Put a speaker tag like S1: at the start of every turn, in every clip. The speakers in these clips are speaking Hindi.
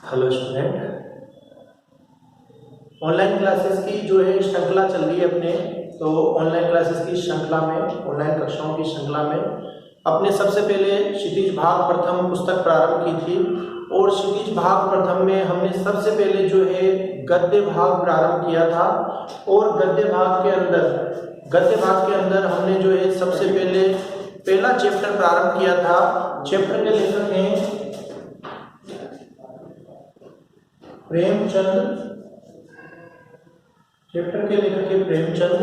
S1: हेलो स्टूडेंट, ऑनलाइन क्लासेस की जो है श्रृंखला चल रही है अपने। तो ऑनलाइन क्लासेस की श्रृंखला में, ऑनलाइन कक्षाओं की श्रृंखला में अपने सबसे पहले क्षितिज भाग प्रथम पुस्तक प्रारंभ की थी। और क्षितिज भाग प्रथम में हमने सबसे पहले जो है गद्य भाग प्रारंभ किया था। और गद्य भाग के अंदर हमने जो है सबसे पहले पहला चैप्टर प्रारंभ किया था। चैप्टर के लेखक हैं प्रेमचंद। चैप्टर के लेखक है प्रेमचंद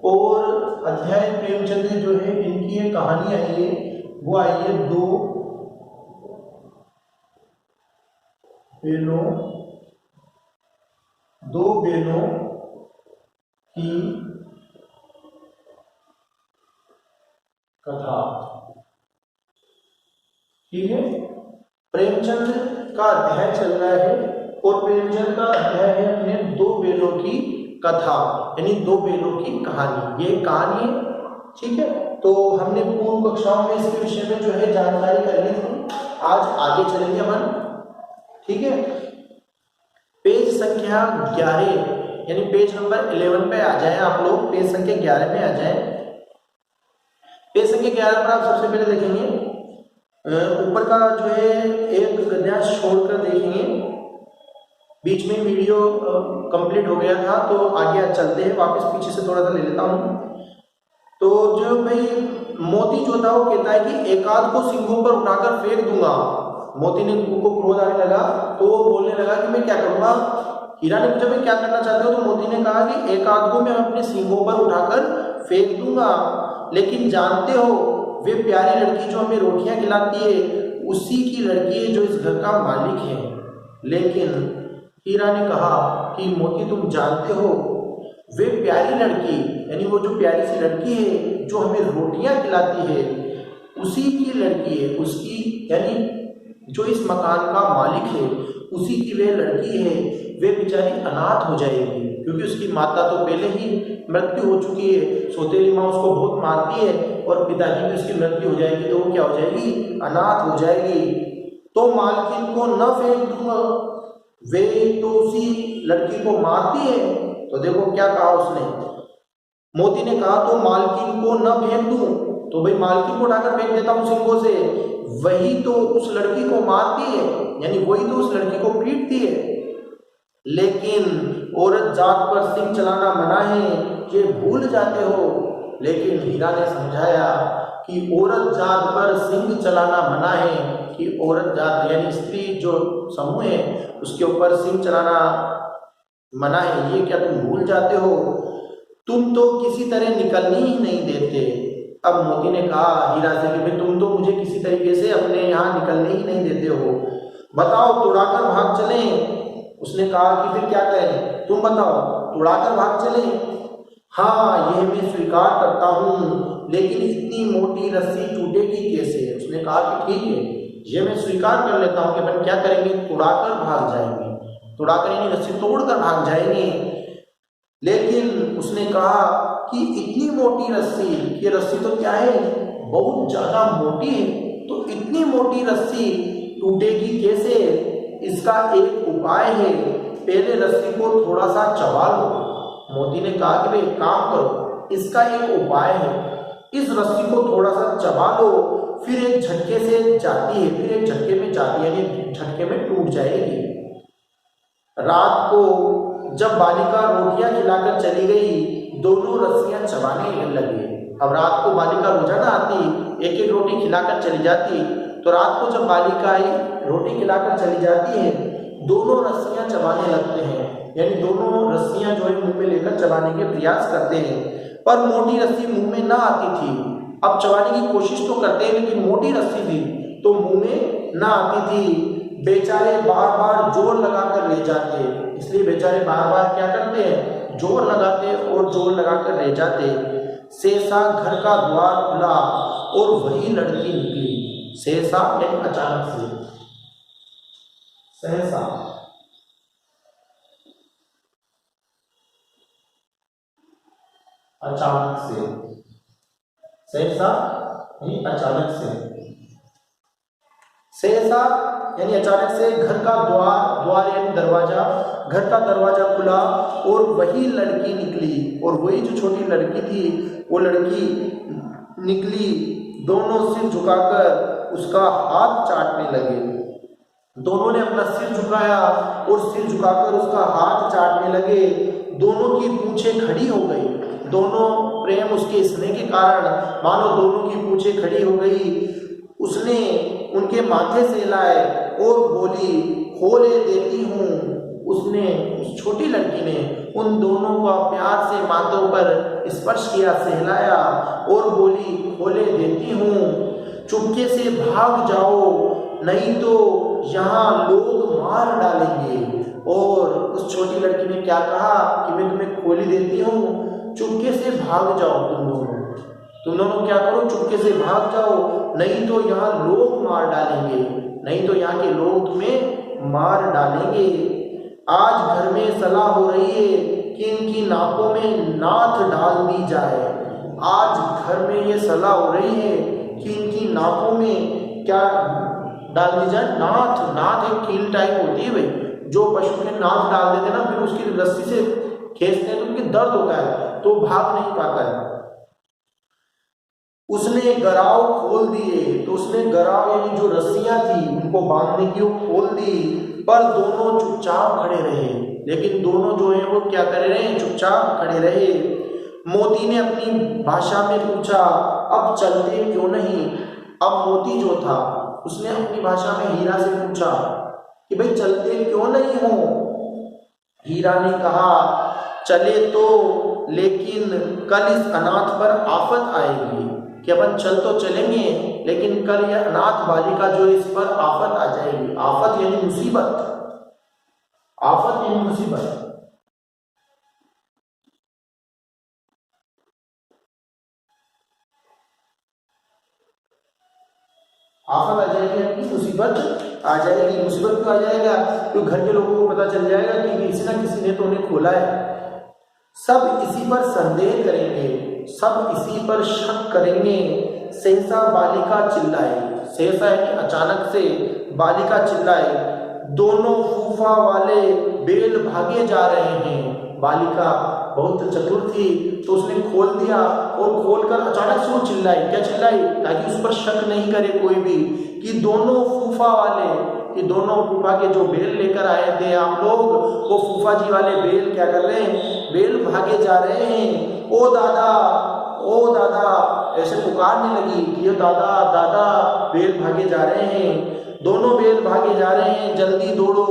S1: और अध्याय प्रेमचंद जो है इनकी एक कहानी आई है, वो आई है दो बेलों की कथा। ठीक है, प्रेमचंद का अध्याय चल रहा है और प्रेमचंद का अध्याय है अपने दो बेलों की कथा, यानी दो बेलों की कहानी। ये कहानी है, ठीक है। तो हमने पूर्व कक्षाओं में इसके विषय में जो है जानकारी कर ली थी। आज आगे चलेंगे अपन, ठीक है। पेज संख्या 11 यानी पेज नंबर 11 पे आ जाएं आप लोग। पेज संख्या 11 पे आ जाएं। पेज संख्या 11 पर आप सबसे पहले देखेंगे ऊपर का जो है एक गद्यांश छोड़कर देखेंगे। बीच में वीडियो कंप्लीट हो गया था तो आगे आज चलते हैं। वापस पीछे से थोड़ा सा ले लेता हूँ। तो जो भाई मोती जो था वो कहता है कि एकाध को सिंहों पर उठाकर फेंक दूंगा। मोती ने को क्रोध आने लगा तो वो बोलने लगा कि मैं क्या करूंगा। हीरा ने पूछा भाई क्या करना चाहते हो, तो मोती ने कहा कि एकाध को मैं अपने सिंहों पर उठाकर फेंक दूंगा, लेकिन जानते हो वे प्यारी लड़की जो हमें रोटियां खिलाती है उसी की लड़की है जो इस घर का मालिक है। लेकिन हीरा ने कहा कि मोती तुम जानते हो वे प्यारी लड़की यानी वो जो प्यारी सी लड़की है जो हमें रोटियां खिलाती है उसी की लड़की है, उसकी यानी जो इस मकान का मालिक है उसी की वे लड़की है। वे बेचारी अनाथ हो जाएगी क्योंकि उसकी माता तो पहले ही मृत्यु हो चुकी है। सौतेली माँ उसको बहुत मारती है और पिताजी की उसकी मृत्यु हो जाएगी तो वो क्या हो जाएगी, अनाथ हो जाएगी। तो मालकिन को न फेंक दूंगा, वे तो उसी लड़की को मारती है। तो देखो क्या कहा उसने, मोती ने कहा तो मालकिन को न फेंक दूं, तो भाई मालकिन को उठाकर फेंक देता हूं सिंगों से। वही तो उस लड़की को मारती है यानी वही तो उस लड़की को पीटती है। लेकिन औरत जात पर सिंह चलाना मना है, ये भूल जाते हो। लेकिन हीरा ने समझाया कि औरत जात पर सिंह चलाना मना है, कि औरत जात यानी स्त्री जो समूह है उसके ऊपर सिंह चलाना मना है, ये क्या तुम भूल जाते हो। तुम तो किसी तरह निकलनी ही नहीं देते। अब मोती ने कहा हीरा से कि भाई तुम तो मुझे किसी तरीके से अपने यहाँ निकलने ही नहीं देते हो, बताओ तुड़ाकर भाग चलें। उसने कहा कि फिर क्या करें, तुम बताओ तुड़ाकर भाग चलें। हाँ यह मैं स्वीकार करता हूँ, लेकिन इतनी मोटी रस्सी टूटेगी कैसे। उसने कहा कि ठीक है ये मैं स्वीकार कर लेता हूँ कि अपन क्या करेंगे, तुड़ाकर भाग जाएंगे। तुड़ाकर यानी रस्सी तोड़कर भाग जाएंगे। लेकिन उसने कहा कि इतनी मोटी रस्सी, ये रस्सी तो क्या है बहुत ज्यादा मोटी है, तो इतनी मोटी रस्सी टूटेगी कैसे। इसका एक उपाय है, पहले रस्सी को थोड़ा सा चबा लो। मोती ने कहा कि भाई एक काम करो, इसका एक उपाय है, इस रस्सी को थोड़ा सा चबा लो, फिर एक झटके से जाती है, फिर एक झटके में जाती है यानी झटके में टूट जाएगी। रात को जब बालिका रोटियां खिलाकर चली गई, दोनों रस्सियां चबाने लगे। अब रात को बालिका रोजाना आती, एक एक रोटी खिलाकर चली जाती। तो रात को जब बालिका आई रोटी खिलाकर चली जाती है, दोनों रस्सियां चबाने लगते हैं, यानी दोनों रस्सियां जो है मुंह में लेकर चबाने के प्रयास करते हैं। पर मोटी रस्सी मुंह में ना आती थी। अब चबाने की कोशिश तो करते हैं लेकिन मोटी रस्सी थी तो मुंह में ना आती थी। बेचारे बार बार जोर लगाकर ले जाते, इसलिए बेचारे बार बार क्या करते हैं, जोर लगाते और जोर लगाकर ले जाते। सहसा घर का द्वार खुला और वही लड़की निकली। सहसा यानी अचानक से, सहसा अचानक से, सहसा यानी अचानक से। सहसा यानी अचानक से घर का द्वार यानी दरवाजा, घर का दरवाजा खुला और वही लड़की निकली, और वही जो छोटी लड़की थी वो लड़की निकली, दोनों सिर झुकाकर उसका हाथ चाटने लगे। दोनों ने अपना सिर झुकाया और सिर झुकाकर उसका हाथ चाटने लगे। दोनों की पूंछें खड़ी हो गई, दोनों प्रेम उसके स्नेह के कारण मानो दोनों की पूंछें खड़ी हो गई। उसने उनके माथे से हिलाए और बोली, खोले देती हूँ। उसने, उस छोटी लड़की ने उन दोनों का प्यार से माथों पर स्पर्श किया, सहलाया और बोली, खोले देती हूँ। चुपके से भाग जाओ, नहीं तो यहाँ लोग मार डालेंगे। और उस छोटी लड़की ने क्या कहा कि मैं तुम्हें खोली देती हूँ, चुपके से भाग जाओ। तुम दोनों क्या करो, चुपके से भाग जाओ, नहीं तो यहाँ लोग मार डालेंगे, नहीं तो यहाँ के लोग तुम्हें मार डालेंगे। आज घर में सलाह हो रही है कि इनकी नाकों में नाथ डाल दी जाए। आज घर में ये सलाह हो रही है कि इनकी नाकों में क्या डाल दी जाए, नाथ एक कील टाइप होती है भाई, जो पशु के नाथ डाल देते ना, फिर उसकी रस्सी से खींचते हैं तो उनके दर्द होता है, तो भाग नहीं पाता है। उसने गराव खोल दिए, तो उसने गराव यानी जो रस्सियां थी उनको बांधने की वो खोल दी, पर दोनों चुपचाप खड़े रहे। लेकिन दोनों जो है वो क्या कर रहे हैं, चुपचाप खड़े रहे। मोती ने अपनी भाषा में पूछा, अब चलते क्यों नहीं। अब मोती जो था उसने अपनी भाषा में हीरा से पूछा कि भाई चलते क्यों नहीं हो। हीरा ने कहा, चले तो, लेकिन कल इस अनाथ पर आफत आएगी, कि अपन चल तो चलेंगे लेकिन कल यह अनाथ बालिका जो इस पर आफत आ जाएगी। आफत यानी मुसीबत, आफत यानी मुसीबत। आफत आ जाएगी यानी मुसीबत आ जाएगी। मुसीबत क्यों आ जाएगा, क्योंकि घर के लोगों को पता चल जाएगा कि किसी ना किसी ने तो उन्हें खोला है। सब इसी पर संदेह करेंगे, सब इसी पर शक करेंगे। सहसा बालिका चिल्लाई, सहसा यानी अचानक से, बालिका चिल्लाई, दोनों फूफा वाले बेल भागे जा रहे हैं। बालिका बहुत चतुर थी, तो उसने खोल दिया और खोलकर अचानक से वो चिल्लाई। क्या चिल्लाई, ताकि उस पर शक नहीं करे कोई भी कि दोनों फूफा वाले, कि दोनों फूफा के जो बेल लेकर आए थे आप लोग, वो फूफा जी वाले बेल क्या कर रहे हैं, बेल भागे जा रहे हैं। ओ दादा, ओ दादा, ऐसे पुकारने लगी कि ये दादा दादा, बेल भागे जा रहे हैं, दोनों बेल भागे जा रहे हैं, जल्दी दौड़ो।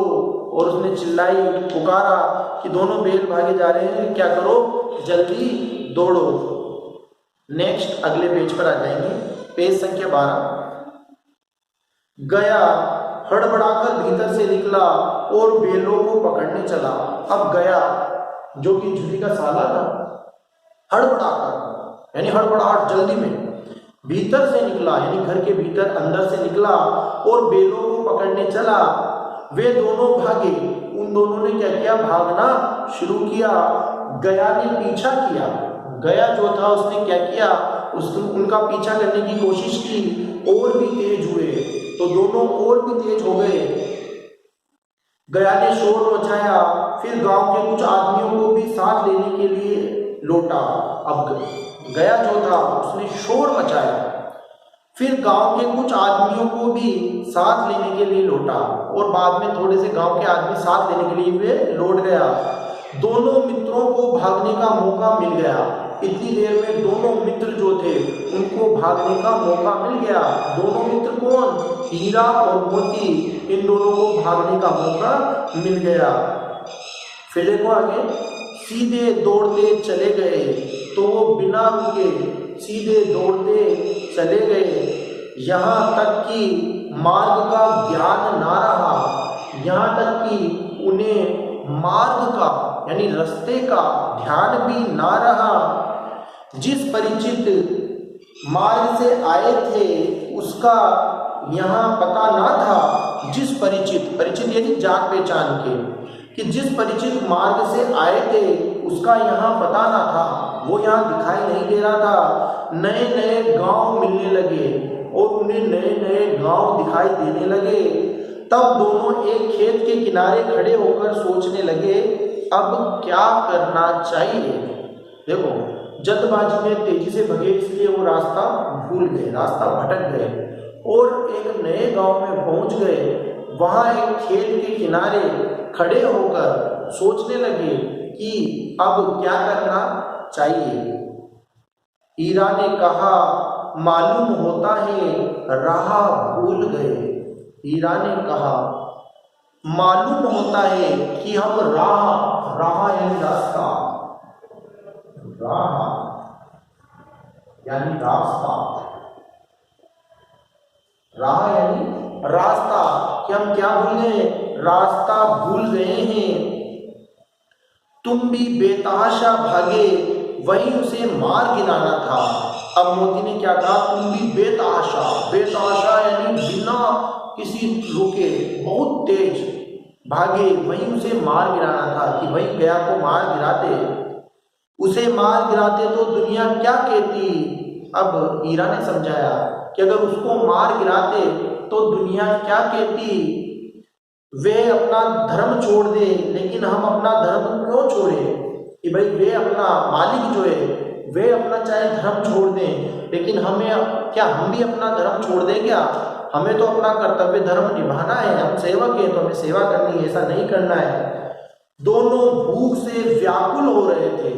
S1: और उसने चिल्लाई, पुकारा कि दोनों बेल भागे जा रहे हैं, क्या करो, जल्दी दौड़ो। नेक्स्ट अगले पेज पर आ जाएंगे, पेज संख्या 12। गया हड़बड़ाकर भीतर से निकला और बेलों को पकड़ने चला। अब गया जो कि झुली का साला था, हड़बड़ाकर यानी हड़बड़ाहट, जल्दी में, भीतर से निकला यानी घर के भीतर अंदर से निकला और बेलों को पकड़ने चला। वे दोनों भागे, उन दोनों ने क्या किया, भागना शुरू किया। गया ने पीछा किया, गया जो था उसने क्या किया, उसने उनका पीछा करने की कोशिश की, और भी तेज हुए, तो दोनों और भी तेज हो गए। गया ने शोर मचाया, फिर गांव के कुछ आदमियों को भी साथ लेने के लिए लौटा। अब गया जो था उसने शोर मचाया, फिर गांव के कुछ आदमियों को भी साथ लेने के लिए लौटा, और बाद में थोड़े से गांव के आदमी साथ लेने के लिए वे लौट गया। दोनों मित्रों को भागने का मौका मिल गया। इतनी देर में दोनों मित्र जो थे उनको भागने का मौका मिल गया। दोनों मित्र कौन, हीरा और मोती, इन दोनों को भागने का मौका मिल गया। फिर देखो आगे, सीधे दौड़ते चले गए, तो वो बिना रुके सीधे दौड़ते चले गए, यहाँ तक कि मार्ग का ज्ञान ना रहा, यहाँ तक कि उन्हें मार्ग का यानी रास्ते का ध्यान भी ना रहा। जिस परिचित मार्ग से आए थे उसका यहाँ पता ना था। जिस परिचित, परिचित यानी जान पहचान के, कि जिस परिचित मार्ग से आए थे उसका यहाँ पता ना था, वो यहाँ दिखाई नहीं दे रहा था। नए नए गांव मिलने लगे और उन्हें नए नए गांव दिखाई देने लगे। तब दोनों एक खेत के किनारे खड़े होकर सोचने लगे अब क्या करना चाहिए। देखो, जल्दबाजी में तेजी से भगे इसलिए वो रास्ता भूल गए, रास्ता भटक गए और एक नए गांव में पहुंच गए। वहां एक खेत के किनारे खड़े होकर सोचने लगे कि अब क्या करना चाहिए। हीरा ने कहा मालूम होता है राह भूल गए। हीरा ने कहा मालूम होता है कि हम राह यानी रास्ता, राह यानी रास्ता, राह यानी रास्ता, कि हम क्या भूल गए, रास्ता भूल गए हैं। तुम भी बेतहाशा भागे, वही उसे मार गिराना था। अब मोती ने क्या कहा, तुम भी बेतहाशा, बेतहाशा यानी बिना किसी रुके बहुत तेज भागे, वही उसे मार गिराना था, कि वही गया को मार गिराते, उसे मार गिराते तो दुनिया क्या कहती। अब हीरा ने समझाया कि अगर उसको मार गिराते तो दुनिया क्या कहती। वे अपना धर्म छोड़ दे, लेकिन हम अपना धर्म क्यों छोड़े, कि भाई वे अपना मालिक जो है वे अपना चाहे धर्म छोड़ दें, लेकिन हमें क्या, हम भी अपना धर्म छोड़ दें क्या। हमें तो अपना कर्तव्य धर्म निभाना है, हम सेवक हैं तो हमें सेवा करनी है, ऐसा नहीं करना है। दोनों भूख से व्याकुल हो रहे थे,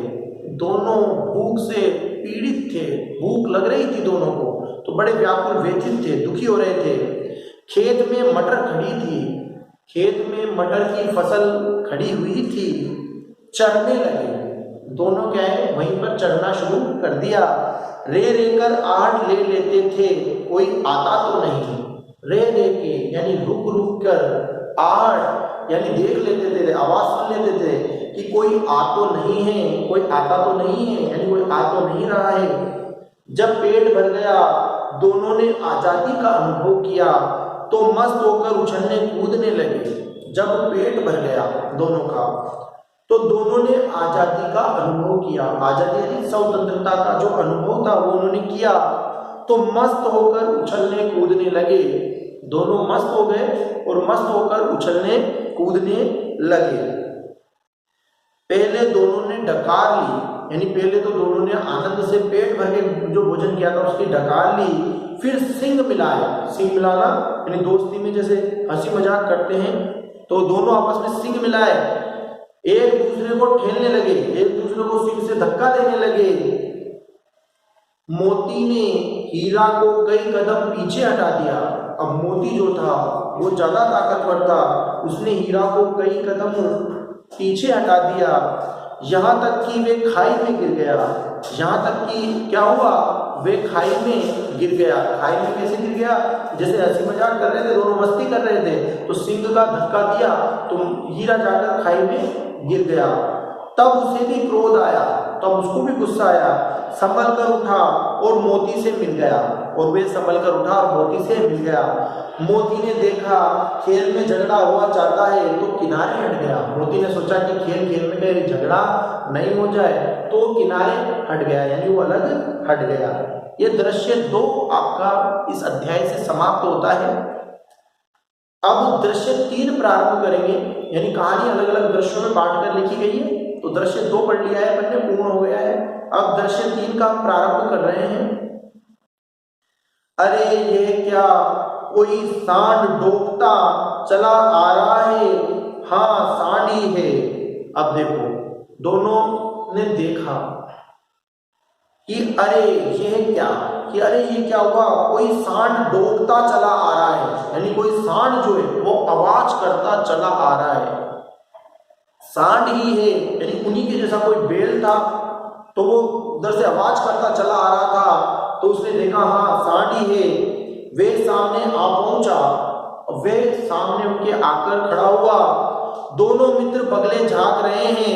S1: दोनों भूख से पीड़ित थे, भूख लग रही थी दोनों को, तो बड़े व्याकुल व्यथित थे, दुखी हो रहे थे। खेत में मटर खड़ी थी, खेत में मटर की फसल खड़ी हुई थी। चढ़ने लगे, दोनों क्या है वहीं पर चढ़ना शुरू कर दिया। रे रे कर आहट ले लेते थे, कोई आता तो नहीं। रे रे के यानी रुक रुक कर, आहट यानी देख लेते थे, आवाज सुन लेते थे कि कोई आ तो नहीं है, कोई आता तो नहीं है, यानी कोई आ तो नहीं रहा है। जब पेट भर गया, दोनों ने आजादी का अनुभव किया तो मस्त होकर उछलने कूदने लगे। जब पेट भर गया दोनों का, तो दोनों ने आजादी का अनुभव किया, आजादी यानी स्वतंत्रता का जो अनुभव था वो उन्होंने किया, तो मस्त होकर उछलने कूदने लगे। दोनों मस्त हो गए और मस्त होकर उछलने कूदने लगे। पहले दोनों ने डकार ली, यानी पहले तो दोनों ने आनंद से पेट भर के जो भोजन किया था उसकी डकार ली, फिर सिंग मिलाए। सिंग मिलाना यानी दोस्ती में जैसे हंसी मजाक करते हैं, तो दोनों आपस में सिंग मिलाए, एक दूसरे को ठेलने लगे, एक दूसरे को सिंग से धक्का देने लगे। मोती ने हीरा को कई कदम पीछे हटा दिया। अब मोती जो था वो ज्यादा ताकतवर था, उसने हीरा को कई कदम पीछे हटा दिया, यहाँ तक कि वे खाई में गिर गया। यहाँ तक कि क्या हुआ, वे खाई में गिर गया। खाई में कैसे गिर गया, जैसे हंसी मजाक कर रहे थे, दोनों मस्ती कर रहे थे, तो सिंह का धक्का दिया तो हीरा जाकर खाई में गिर गया। तब उसे भी क्रोध आया, तब उसको भी गुस्सा आया, संभल कर उठा और मोती से मिल गया। और वे संभल कर उठा और मोती से मिल गया। मोती ने देखा खेल में झगड़ा हुआ चाहता है तो किनारे हट गया। मोती ने सोचा कि खेल खेल में कहीं झगड़ा नहीं हो जाए, तो किनारे हट गया, यानी वो अलग हट गया। ये दृश्य 2 आपका इस अध्याय से समाप्त होता है। अब दृश्य 3 प्रारंभ करेंगे, यानी कहानी अलग अलग दृश्यों में बांट कर लिखी गई है। तो दृश्य 2 पढ़ लिया है, पढ़ने पूर्ण हो गया है। अब दृश्य 3 का प्रारंभ कर रहे हैं। अरे ये क्या, कोई सांड डोबता चला आ रहा है, हाँ सांड ही है। अब देखो, दोनों ने देखा कि अरे ये क्या, कि अरे ये क्या हुआ, कोई सांड डोबता चला आ रहा है, यानी कोई सांड जो है वो आवाज करता चला आ रहा है। सांड ही है, यानी उन्हीं के जैसा कोई बैल था, तो वो उधर से आवाज करता चला आ रहा था, तो उसने देखा हाँ सांड ही है। वे सामने आ पहुंचा, वे सामने उनके आकर खड़ा हुआ। दोनों मित्र बगले झांक रहे हैं।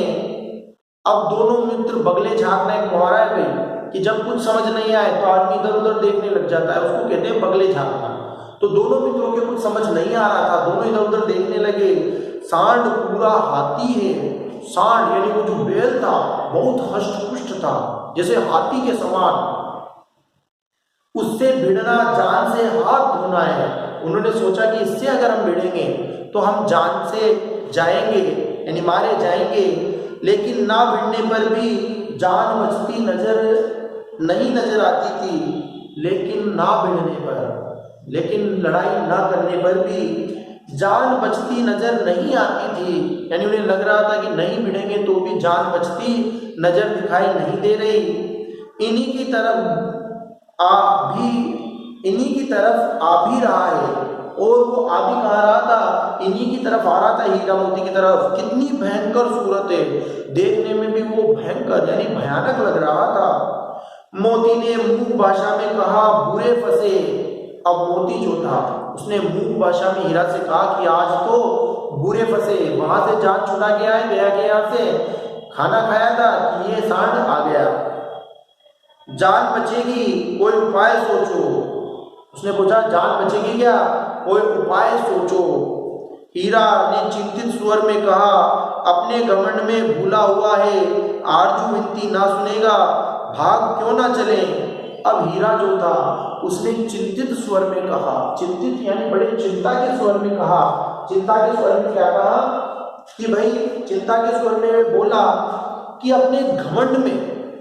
S1: अब दोनों मित्र बगले झांकना एक मुहावरा है भाई, कि जब कुछ समझ नहीं आए तो आदमी इधर उधर देखने लग जाता है, उसको कहते हैं बगले झांकना। तो दोनों मित्रों के कुछ समझ नहीं आ रहा था, दोनों इधर उधर देखने लगे। सांड पूरा हाथी है। सांड यानी वो जो बैल था बहुत हष्ट-पुष्ट था, जैसे हाथी के समान। उससे भिड़ना जान से हाथ धोना है, उन्होंने सोचा कि इससे अगर हम भिड़ेंगे तो हम जान से जाएंगे यानी मारे जाएंगे, लेकिन ना भिड़ने पर भी जान बचती नहीं नजर आती थी। लेकिन ना भिड़ने पर, लेकिन लड़ाई ना करने पर भी जान बचती नजर नहीं आती थी, यानी उन्हें लग रहा था कि नहीं भिड़ेंगे तो भी जान बचती नजर दिखाई नहीं दे रही। इन्हीं की तरफ आ भी रहा है, और वो आ भी कहा रहा था, इन्हीं की तरफ आ रहा था, हीरा मोती की तरफ। कितनी भयंकर सूरत है, देखने में भी वो भयंकर यानी भयानक लग रहा था। मोती ने मूक भाषा में कहा, बुरे फंसे। अब मोती जो था उसने मूक भाषा में हीरा से कहा कि आज तो बुरे फंसे, वहां से जान छुड़ा के आए, गया के यहाँ से खाना खाया था कि ये सांड आ गया, जान बचेगी कोई उपाय सोचो। उसने पूछा जान बचेगी क्या, कोई उपाय सोचो। हीरा ने चिंतित स्वर में कहा, अपने घमंड में भूला हुआ है, आरजू विनती ना सुनेगा, भाग क्यों ना चले। अब हीरा जो था उसने चिंतित स्वर में कहा, चिंतित यानी बड़े चिंता के स्वर में कहा। चिंता के स्वर में क्या कहा कि भाई, चिंता के स्वर में बोला कि अपने घमंड में,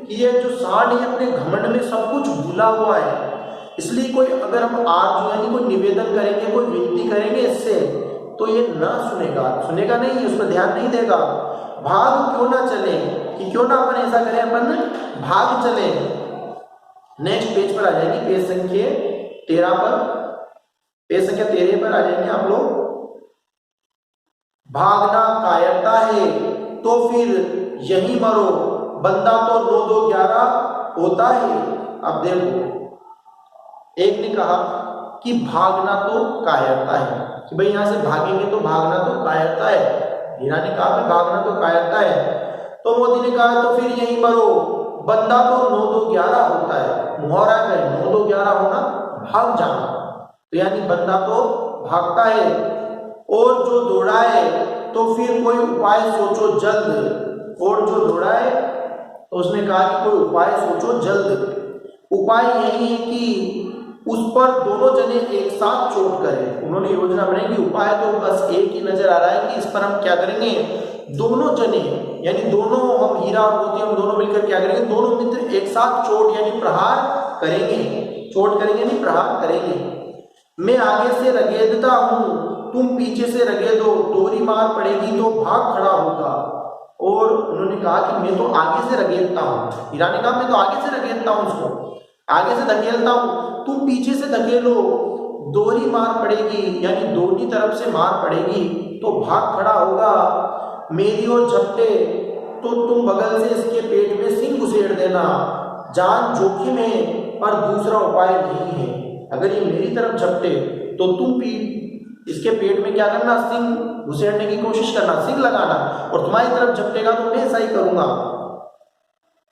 S1: कि ये जो सांड है अपने घमंड में सब कुछ भूला हुआ है, इसलिए कोई अगर हम आज यानी कोई निवेदन करेंगे, कोई विनती करेंगे इससे, तो ये ना सुनेगा नहीं, उस पर ध्यान नहीं देगा। भाग क्यों ना चले, कि क्यों ना अपन ऐसा करें, अपन भाग चले। नेक्स्ट पेज पर आ जाएंगे, पेज संख्या 13 पर, पेज संख्या 13 पर आ जाएंगे आप लोग। भागना कायरता है तो फिर यही मरो, बंदा तो 9-2-11 होता है। अब देखो, एक ने कहा कि भागना तो कायरता है, कि भाई यहां से भागेंगे तो भागना तो कायरता है। हीरा ने कहा कि भागना तो कायरता है, तो मोती ने कहा तो फिर यही मरो, बंदा तो 9-2-11 होता है। मुहावरा है 9-2-11 होना, भाग जाना, तो यानी बंदा तो भागता है। और जो दौड़ाए तो फिर कोई उपाय सोचो जल्द। और जो दौड़ाए तो उसने कहा कि कोई उपाय सोचो जल्द। उपाय यही है कि उस पर दोनों जने एक साथ चोट करें। उन्होंने योजना बनाई कि उपाय तो बस एक ही नजर आ रहा है कि इस पर हम क्या करेंगे, दोनों जने यानी दोनों, हम हीरा और मोती हम दोनों मिलकर क्या करेंगे, दोनों मित्र एक साथ चोट यानी प्रहार करेंगे। चोट करेंगे नहीं, प्रहार करेंगे। मैं आगे से रगेदता हूं, तुम पीछे से रगेदो, दोहरी मार पड़ेगी तो भाग खड़ा होगा। और उन्होंने कहा कि मैं तो आगे से रगेदता हूं, हीरा ने कहा मैं तो आगे से रगेदता हूं, उसको आगे से धकेलता हूं, तुम पीछे से धकेलो, दोहरी मार पड़ेगी यानी दोनों तरफ से मार पड़ेगी तो भाग खड़ा होगा। मेरी ओर झपटे तो तुम बगल से इसके पेट में सिंह घुसेड़ देना, जान जोखिम है पर दूसरा उपाय नहीं है। अगर ये मेरी तरफ झपटे तो तुम इसके पेट में क्या करना, सिंह घुसेड़ने की कोशिश करना, सिंह लगाना, और तुम्हारी तरफ झपटेगा तो मैं ऐसा ही करूंगा,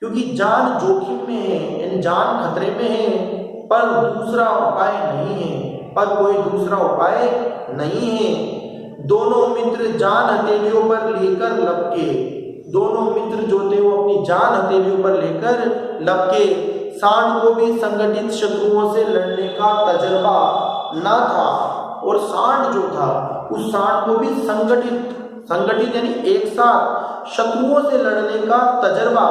S1: क्योंकि जान जोखिम में है यानी जान खतरे में है, पर दूसरा उपाय नहीं है, पर कोई दूसरा उपाय नहीं है। दोनों मित्र जान हथेलियों पर लेकर लपके, दोनों मित्र जो थे वो अपनी जान हथेलियों पर लेकर लपके। सांड को भी संगठित शत्रुओं से लड़ने का तजर्बा ना था, और सांड जो था उस सांड को भी संगठित यानी एक साथ शत्रुओं से लड़ने का तजर्बा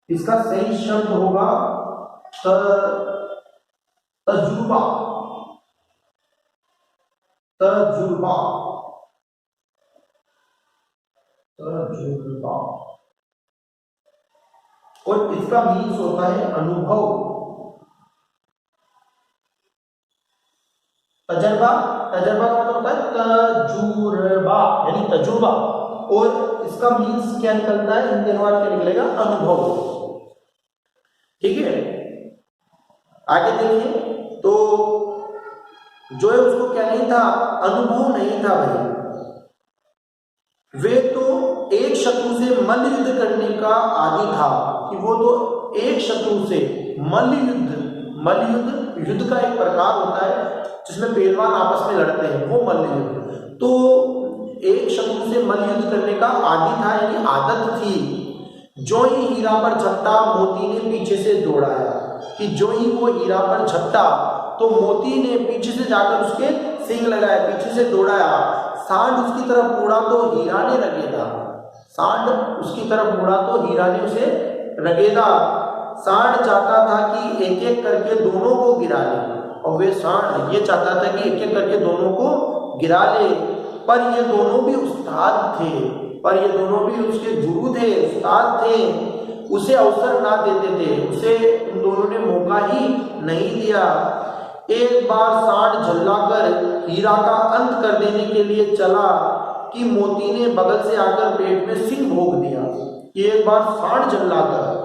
S1: इसका सही शब्द होगा तजुर्बा। और इसका मीन्स होता है अनुभव। तजर्बा का मतलब होता है तजुर्बा यानी तजुर्बा, और इसका मीन्स क्या निकलता है, इन तीनों बार क्या निकलेगा, अनुभव। ठीक है, आगे देखिए, तो जो है उसको क्या नहीं था, अनुभव नहीं था भाई। वे तो एक शत्रु से मल्ल युद्ध करने का आदी था, कि वो तो एक शत्रु से मल्ल युद्ध का एक प्रकार होता है जिसमें पहलवान आपस में लड़ते हैं, वो मल्ल युद्ध। तो एक शत्रु से मल्ल युद्ध करने का आदी था यानी आदत थी। जो ही हीरा पर झपटा मोती ने पीछे से दौड़ाया, कि जो ही वो हीरा पर झपटा तो मोती ने पीछे से जाकर उसके सींग लगाए, पीछे से दौड़ाया। सांड उसकी तरफ मुड़ा तो हीरा ने रगेदा, सांड उसकी तरफ मुड़ा तो हीरा ने उसे रगेदा। सांड चाहता था कि एक एक करके दोनों को गिरा ले, और वे सांड ये चाहता था कि एक एक करके दोनों को गिरा ले, पर ये दोनों भी उस्ताद थे, पर ये दोनों भी उसके गुरु थे, उस्ताद थे, उसे अवसर ना देते थे, उसे उन दोनों ने मौका ही नहीं दिया। एक बार सांड झल्लाकर हीरा का अंत कर देने के लिए चला कि मोती ने बगल से आकर पेट में सिंह भोग दिया। एक बार सांड झल्लाकर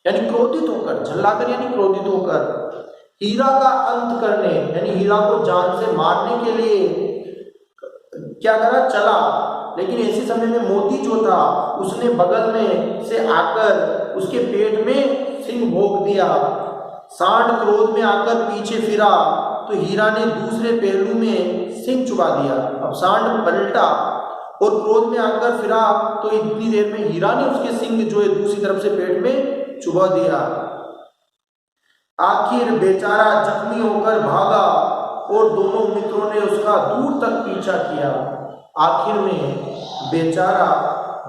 S1: यानी क्रोधित होकर, झल्लाकर यानी क्रोधित होकर हीरा का अंत करने यानी हीरा को जान से मारने के लिए क्या करा, चला। लेकिन ऐसे समय में मोती जो था उसने बगल में से आकर उसके पेट में सिंह भोग दिया। सांड क्रोध में आकर पीछे फिरा तो हीरा ने दूसरे पहलू में सिंह चुबा दिया। अब सांड पलटा और क्रोध में आकर फिरा तो इतनी देर में हीरा ने उसके सिंह जो है दूसरी तरफ से पेट में चुबा दिया। आखिर बेचारा जख्मी होकर भागा और दोनों मित्रों ने उसका दूर तक पीछा किया। आखिर में बेचारा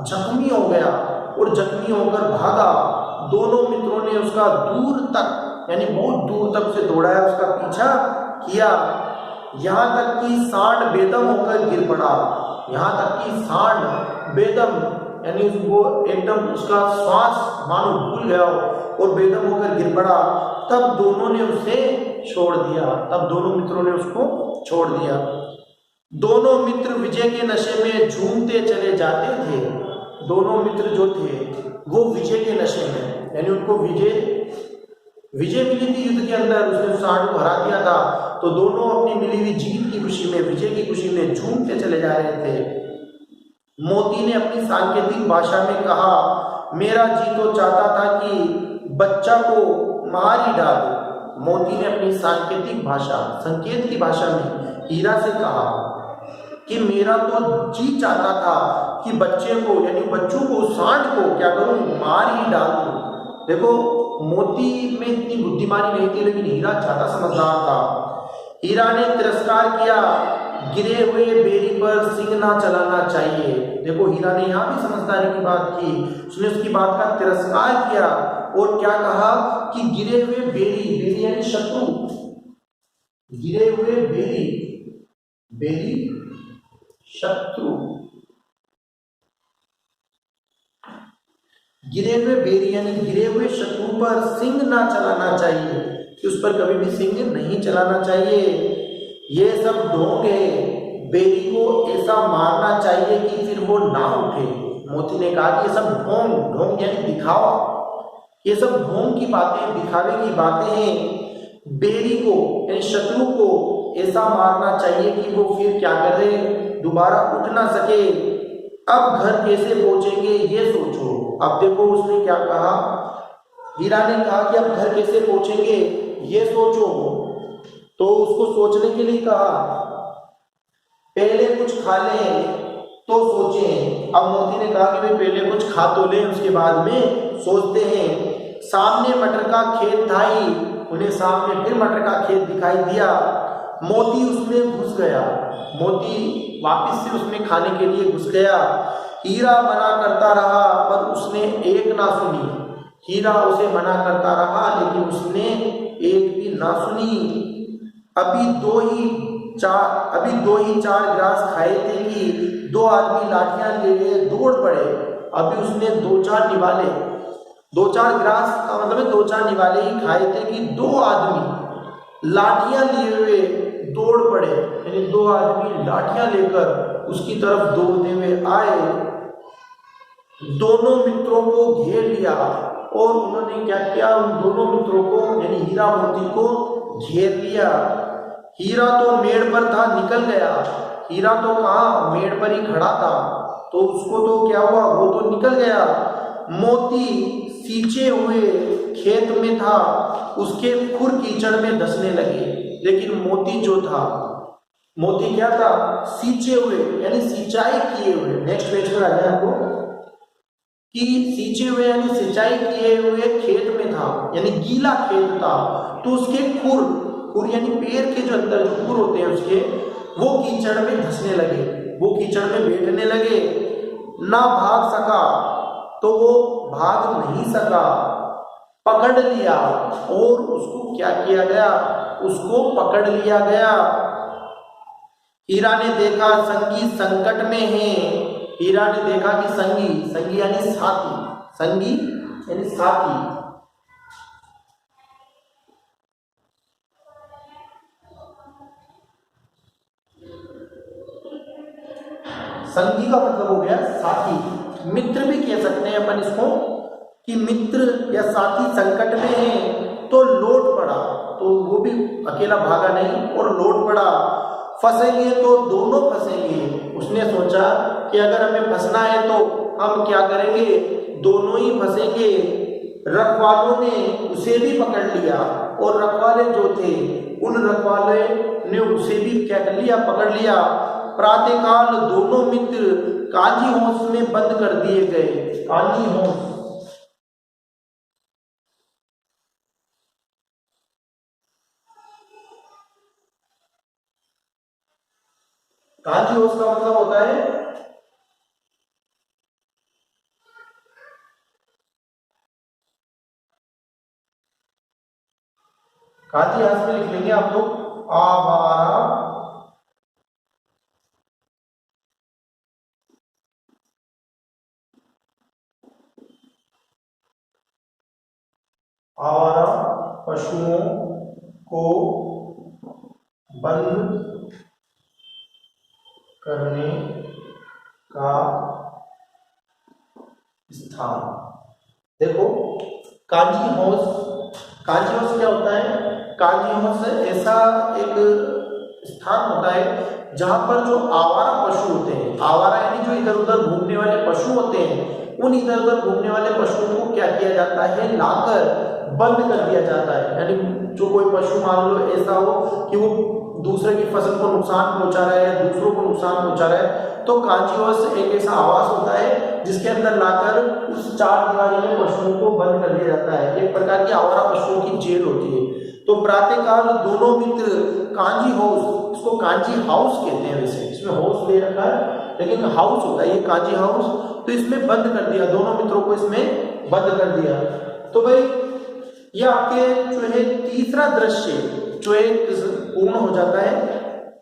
S1: जख्मी हो गया और जख्मी होकर भागा, दोनों मित्रों ने उसका दूर तक यानी बहुत दूर तक से दौड़ाया, उसका पीछा किया, यहाँ तक कि सांड बेदम होकर गिर पड़ा। यहाँ तक कि सांड बेदम यानी वो एकदम उसका श्वास मानो भूल गया और बेदम होकर गिर पड़ा। तब दोनों ने उसे छोड़ दिया, तब दोनों मित्रों ने उसको छोड़ दिया। दोनों मित्र विजय के नशे में झूमते चले जाते थे। दोनों मित्र जो थे वो विजय के नशे में यानी उनको विजय मिली थी युद्ध के अंदर, उसने सांड को हरा दिया था, तो दोनों अपनी मिली हुई जीत की खुशी में, विजय की खुशी में झूमते चले जा रहे थे। मोती ने अपनी सांकेतिक भाषा में कहा, मेरा जी तो चाहता था कि बच्चा को मार ही डाल। मोती ने अपनी सांकेतिक भाषा, संकेत की भाषा में हीरा से कहा कि मेरा तो जी चाहता था कि बच्चे को यानी बच्चों को, सांड को क्या करूं, मार ही डाल दूं। देखो मोती में इतनी बुद्धिमानी नहीं थी, लेकिन हीरा ज्यादा समझदार था। हीरा ने तिरस्कार किया, गिरे हुए बेरी पर सिंह ना चलाना चाहिए। देखो हीरा ने यहाँ भी समझदारी की बात की, उसने उसकी बात का तिरस्कार किया और क्या कहा कि गिरे हुए बेरी यानी शत्रु, गिरे हुए बेरी शत्रु, गिरे हुए बेरी यानी गिरे हुए शत्रु पर सिंह ना चलाना चाहिए, कि उस पर कभी भी सिंह नहीं चलाना चाहिए। ये सब ढोंग है, बेरी को ऐसा मारना चाहिए कि फिर वो ना उठे। मोती ने कहा कि ये सब ढोंग यानी दिखावा, ये सब ढोंग की बातें, दिखावे की बातें हैं। बेरी को यानी शत्रु को ऐसा मारना चाहिए कि वो फिर क्या करे, दोबारा उठ ना सके। अब घर कैसे पहुंचेंगे ये सोचो। अब देखो उसने क्या कहा, हीरा ने कहा कि अब घर कैसे पहुंचेंगे ये सोचो, तो उसको सोचने के लिए कहा पहले कुछ खा लें तो सोचें। अब मोती ने कहा कि भाई पहले कुछ खा तो लें, उसके बाद में सोचते हैं। सामने मटर का खेत था ही, उन्हें सामने फिर मटर का खेत दिखाई दिया। मोती उसमें घुस गया, मोती वापस से उसमें खाने के लिए घुस गया। हीरा मना करता रहा पर उसने एक ना सुनी, हीरा उसे मना करता रहा लेकिन उसने एक भी ना सुनी। अभी दो ही चार ग्रास खाए थे कि दो आदमी लाठियां लिए दौड़ पड़े। अभी उसने दो चार ग्रास का मतलब है 2-4 निवाले ही खाए थे कि दो आदमी लाठियां लिए हुए दौड़ पड़े, यानी दो आदमी लाठियां लेकर उसकी तरफ दौड़ते हुए आए। दोनों मित्रों को घेर लिया और उन्होंने क्या किया, उन दोनों मित्रों को यानी हीरा मोती को घेर लिया। हीरा तो मेड़ पर था, निकल गया। हीरा तो कहाँ, मेड़ पर ही खड़ा था, तो उसको तो क्या हुआ, वो तो निकल गया। मोती सींचे हुए खेत में था, उसके खुर कीचड़ में धंसने लगे। लेकिन मोती जो था, मोती क्या था, सींचे हुए यानी सिंचाई किए हुए। नेक्स्ट पेज पर आ जाए आपको। कि सींचे हुए यानी सिंचाई किए हुए खेत में था, यानी गीला खेत था, तो उसके खुर यानी पैर के जो अंदर जो खुर होते हैं उसके, वो कीचड़ में धंसने लगे, वो कीचड़ में बैठने लगे। ना भाग सका, तो वो भाग नहीं सका, पकड़ लिया, और उसको क्या किया गया, उसको पकड़ लिया गया। हीरा ने देखा संगी संकट में है, हीरा ने देखा कि संगी यानी साथी, संगी यानी साथी, संगी का मतलब हो गया साथी, मित्र भी कह सकते हैं अपन इसको, कि मित्र या साथी संकट में है तो लौट पड़ा, तो वो भी अकेला भागा नहीं और लौट पड़ा। फंसेंगे तो दोनों फंसेंगे, उसने सोचा कि अगर हमें फंसना है तो हम क्या करेंगे, दोनों ही फंसेंगे। रखवालों ने उसे भी पकड़ लिया, और रखवाले जो थे उन रखवाले ने उसे भी क्या कर लिया, पकड़ लिया। प्रातःकाल दोनों मित्र कांजी होश में बंद कर दिए गए। कांजी होश, कांजी होश का मतलब होता है कांजी होश में लिख लेंगे आप लोग आवारा, आवारा पशुओं को बंद करने का स्थान। देखो कांजी हाउस क्या होता है, कांजी हाउस ऐसा एक स्थान होता है जहां पर जो आवारा पशु होते हैं, आवारा यानी जो इधर उधर घूमने वाले पशु होते हैं, उन इधर उधर घूमने वाले पशुओं को क्या किया जाता है, लाकर बंद कर दिया जाता है। यानी जो कोई पशु मान लो ऐसा हो कि वो दूसरे की फसल को नुकसान पहुंचा रहा है या दूसरों को नुकसान पहुंचा रहा है, तो कांजीवश एक ऐसा आवास होता है जिसके अंदर लाकर उस चार दीवारी में पशुओं को बंद कर दिया जाता है। एक प्रकार की आवारा पशुओं की जेल होती है। तो प्रातःकाल दोनों मित्र कांजी हाउस, इसको कांजी हाउस कहते हैं, वैसे इसमें हाउस दे रखा है लेकिन हाउस होता है ये कांजी हाउस, तो इसमें बंद कर दिया, दोनों मित्रों को इसमें बंद कर दिया। तो भाई ये आपके जो है तीसरा दृश्य जो है पूर्ण हो जाता है।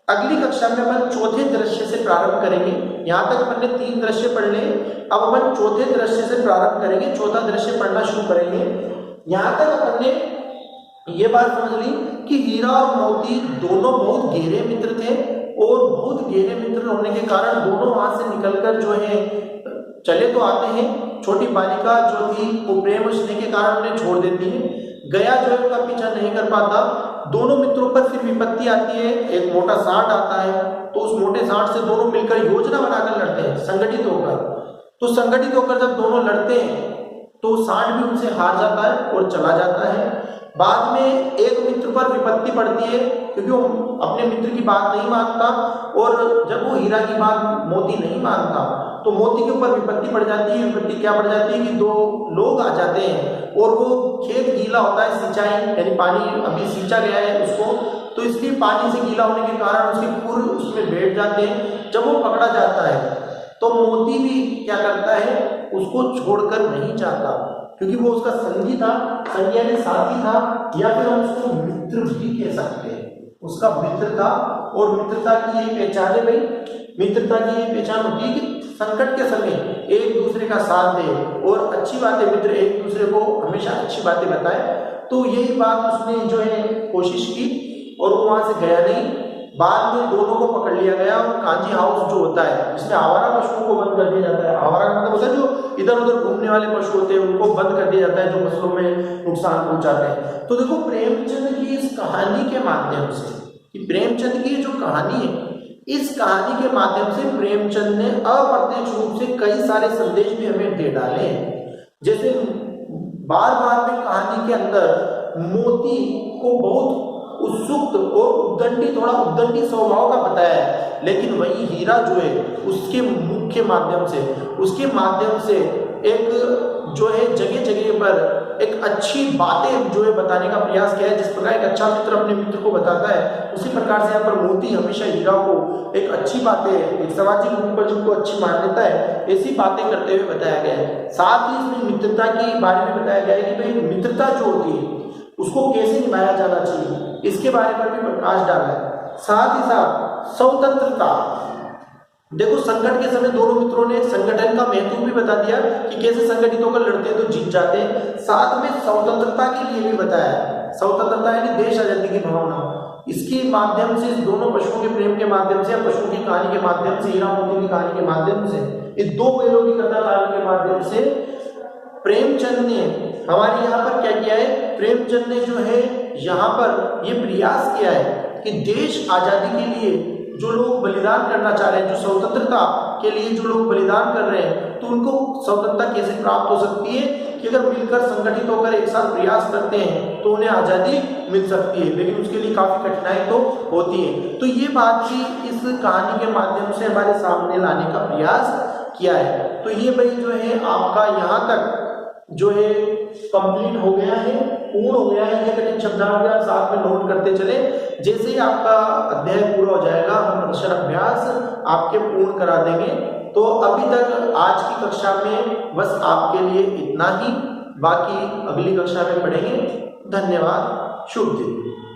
S1: अगली कक्षा में अपन चौथे दृश्य से प्रारंभ करेंगे। यहाँ तक अपन ने 3 दृश्य पढ़ लिए, अब अपन चौथे दृश्य से प्रारंभ करेंगे, चौथा दृश्य पढ़ना शुरू करेंगे। यहाँ तक अपन ने ये बात समझ ली कि हीरा और मोती दोनों बहुत गहरे मित्र थे, और बहुत गहरे मित्र होने के कारण दोनों वहां से निकलकर जो है चले तो आते हैं। छोटी बालिका जो थी वो प्रेम और स्नेह के कारण उन्हें छोड़ देती है, गया जो है उनका पीछा नहीं कर पाता। दोनों मित्रों पर फिर विपत्ति आती है, एक मोटा सांड आता है, तो उस मोटे सांड से दोनों मिलकर योजना बनाकर लड़ते हैं संगठित होकर। तो संगठित होकर जब दोनों लड़ते हैं तो सांड भी उनसे हार जाता है और चला जाता है। बाद में एक मित्र पर विपत्ति पड़ती है क्योंकि वो अपने मित्र की बात नहीं मानता, और जब वो हीरा की बात मोती नहीं मानता तो मोती के ऊपर विपत्ति पड़ जाती है। विपत्ति क्या पड़ जाती है कि 2 लोग आ जाते हैं, और वो खेत गीला होता है, सिंचाई यानी पानी अभी सींचा गया है उसको, तो इसलिए पानी से गीला होने के कारण उसके खुर उसमें बैठ जाते हैं। जब वो पकड़ा जाता है तो मोती भी क्या करता है, उसको छोड़कर नहीं जाता, क्योंकि वो उसका संगी था, संगी यानी साथी था, या फिर हम उसको मित्र भी कह सकते हैं, उसका मित्र था। और मित्रता की यही पहचान है भाई, मित्रता की यही पहचान होती है कि संकट के समय एक दूसरे का साथ दे, और अच्छी बातें मित्र एक दूसरे को हमेशा अच्छी बातें बताए। तो यही बात उसने जो है कोशिश की, और वो वहां से गया नहीं। बाद में दोनों को पकड़ लिया गया, और कांजी हाउस जो होता है जिसमें आवारा पशुओं को बंद कर दिया जाता है, आवारा का मतलब होता है जो इधर उधर घूमने वाले पशु होते हैं उनको बंद कर दिया जाता है, जो फसलों में नुकसान पहुंचाते हैं। तो देखो प्रेमचंद की इस कहानी के माध्यम से, कि प्रेमचंद की जो कहानी है, इस कहानी के माध्यम से प्रेमचंद ने अप्रत्यक्ष रूप से कई सारे संदेश भी हमें दे डाले हैं। जैसे बार बार में कहानी के अंदर मोती को बहुत उत्सुक और उद्दंडी, थोड़ा उद्दंडी स्वभाव का बताया है, लेकिन वही हीरा जो है उसके मुख के माध्यम से, उसके माध्यम से एक जो है जगह जगह पर एक अच्छी बातें जो है बताने का प्रयास किया है। जिस प्रकार एक अच्छा मित्र अपने मित्र को बताता है, उसी प्रकार से यहाँ पर मोती हमेशा हीरा को एक अच्छी बातें, एक सामाजिक रूप पर जिनको अच्छी मान्यता है, ऐसी बातें करते हुए बताया गया है। साथ ही इसमें मित्रता के बारे में बताया गया है कि भाई मित्रता जो होती है उसको कैसे निभाया जाना चाहिए, इसके बारे में भी प्रकाश डाला है। साथ ही साथ स्वतंत्रता, देखो संकट के समय दोनों मित्रों ने संगठन का महत्व भी बता दिया कि कैसे संगठित होकर लड़ते हैं तो जीत जाते हैं। साथ में स्वतंत्रता के लिए भी बताया, स्वतंत्रता यानी देश आजादी की भावना, इसके माध्यम से, इस दोनों पशुओं के प्रेम के माध्यम से या पशुओं की कहानी के माध्यम से, हीरा मोती की कहानी के माध्यम से, ये दो बैलों की कथा कहानी के माध्यम से प्रेमचंद ने हमारे यहाँ पर क्या किया है, प्रेमचंद ने जो है यहाँ पर ये प्रयास किया है कि देश आजादी के लिए जो लोग बलिदान करना चाह रहे हैं, जो स्वतंत्रता के लिए जो लोग बलिदान कर रहे हैं, तो उनको स्वतंत्रता कैसे प्राप्त हो सकती है कि अगर मिलकर संगठित होकर एक साथ प्रयास करते हैं तो उन्हें आजादी मिल सकती है, लेकिन उसके लिए काफी कठिनाई तो होती है। तो ये बात भी इस कहानी के माध्यम से हमारे सामने लाने का प्रयास किया है। तो ये भाई जो है आपका यहाँ तक जो है कंप्लीट हो गया है, पूर्ण हो गया है। ये कठिन शब्दावली आप साथ में नोट करते चले, जैसे ही आपका अध्याय पूरा हो जाएगा हम अक्षर अभ्यास आपके पूर्ण करा देंगे। तो अभी तक आज की कक्षा में बस आपके लिए इतना ही, बाकी अगली कक्षा में पढ़ेंगे। धन्यवाद, शुभ दिन।